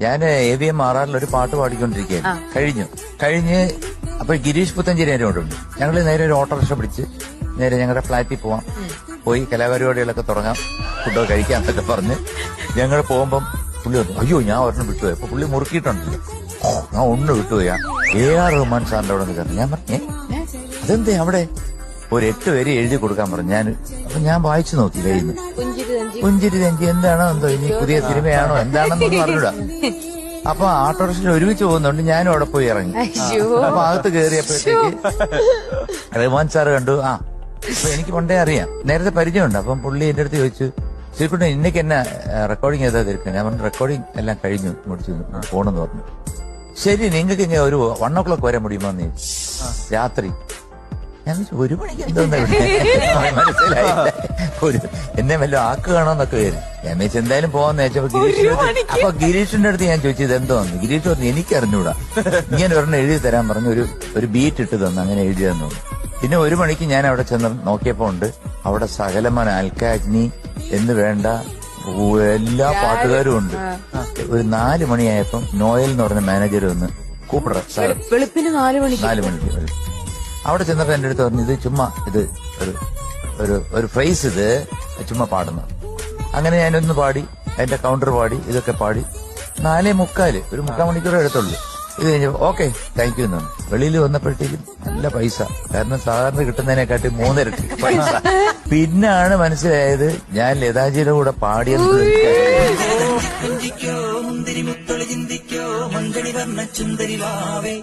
ഞാൻ AVM RR ഒരു പാട്ട് പാടിക്കൊണ്ടിരിക്കുകയായിരുന്നു. കഴിഞ്ഞ് അപ്പൊ ഗിരീഷ് പുത്തഞ്ചേരി എൻ്റെ ഉണ്ട്. ഞങ്ങൾ നേരെ ഒരു ഓട്ടോറിക്ഷ പിടിച്ച് നേരെ ഞങ്ങളുടെ ഫ്ളാറ്റിൽ പോവാം, പോയി കലാപരിപാടികളൊക്കെ തുടങ്ങാം, ഫുഡൊക്കെ കഴിക്കാം എന്നൊക്കെ പറഞ്ഞ് ഞങ്ങൾ പോകുമ്പം പുള്ളി വന്നു. അയ്യോ ഞാൻ ഒരെണ്ണം വിട്ടുപോയി. അപ്പൊ പുള്ളി മുറുക്കിയിട്ടുണ്ടല്ലോ, ഞാൻ ഒന്ന് വിട്ടുപോയാ AR റഹ്മാൻ സാറിന്റെ അവിടെ നിന്ന് കയറി. ഞാൻ പറഞ്ഞേ അതെന്തേ അവിടെ ഒരു 8 പേര് എഴുതി കൊടുക്കാൻ പറഞ്ഞു. അപ്പൊ ഞാൻ വായിച്ചു നോക്കി കഴിയുന്നു. പുഞ്ചിരി രഞ്ജി എന്താണോ എന്തോ ഇനി പുതിയ സിനിമയാണോ എന്താണെന്നൊന്നും പറഞ്ഞിടാ. അപ്പൊ ഓട്ടോറിക്ഷയിൽ ഒരുമിച്ച് പോകുന്നുണ്ട്, ഞാനും അവിടെ പോയി ഇറങ്ങി. അപ്പൊ അകത്ത് കയറിയപ്പോഴത്തേക്ക് റഹ്മാൻ സാറ് കണ്ടു. അപ്പൊ എനിക്ക് പണ്ടേ അറിയാം, നേരത്തെ പരിചയമുണ്ട്. അപ്പം പുള്ളി എന്റെ അടുത്ത് ചോദിച്ചു, ശരിക്കും ഇന്നേക്ക് എന്നെ റെക്കോർഡിംഗ് ചെയ്താൽ തീർക്കും. ഞാൻ പറഞ്ഞു റെക്കോർഡിംഗ് എല്ലാം കഴിഞ്ഞു, മുടിച്ചു പോണെന്ന് പറഞ്ഞു. ശരി, നിങ്ങൾക്ക് ഇങ്ങനെ ഒരു 1 o'clock വരെ മുടിയുമോന്ന് ചോദിച്ചു രാത്രി. ഞാൻ 1 മണിക്ക് എന്തോന്നാ മനസ്സിലായില്ല. എന്നെ വല്ല ആക്കുകയാണോന്നൊക്കെ വരും. ഞാൻ വെച്ച് എന്തായാലും പോവാന്ന് വെച്ചപ്പോ അപ്പൊ ഗിരീഷിന്റെ അടുത്ത് ഞാൻ ചോദിച്ചത് എന്തോന്ന്. ഗിരീഷ് പറഞ്ഞു എനിക്ക് അറിഞ്ഞൂടാ, ഇങ്ങനെ ഒരെണ്ണം എഴുതി തരാൻ പറഞ്ഞു. ഒരു ബീറ്റ് ഇട്ട് തന്നു, അങ്ങനെ എഴുതി തന്നു. പിന്നെ 1 മണിക്ക് ഞാൻ അവിടെ ചെന്ന് നോക്കിയപ്പോ ഉണ്ട് അവിടെ സകലമാന അൽക്കാജ്നി എന്ന് വേണ്ട എല്ലാ പാട്ടുകാരും ഉണ്ട്. ഒരു 4 മണിയായപ്പം നോയൽ എന്ന് പറഞ്ഞ മാനേജർ വന്ന് കൂപ്പിട സാർ 4 മണിക്ക് അവിടെ ചെന്നപ്പോ എന്റെ അടുത്ത് പറഞ്ഞു ഇത് ചുമ്മാ ഇത് ഒരു ഫ്രേസ് ഇത് ചുമ്മാ പാടുന്നു. അങ്ങനെ ഞാനൊന്ന് പാടി, അതിന്റെ കൗണ്ടർ പാടി, ഇതൊക്കെ പാടി 4:45 ഒരു 3/4 മണിക്കൂറേ എടുത്തുള്ളൂ. ഇത് കഴിഞ്ഞപ്പോ ഓക്കെ താങ്ക് യു എന്നാണ്. വെളിയിൽ വന്നപ്പോഴത്തേക്കും നല്ല പൈസ, കാരണം സാധാരണ കിട്ടുന്നതിനെക്കാട്ടി 3 ഇരട്ടി പൈസ. പിന്നാണ് മനസ്സിലായത് ഞാൻ ലതാജിയുടെ കൂടെ പാടിയത്. ചിന്തിക്കോ മുന്തിരി വന്ന ചുന്ദരി വാവേ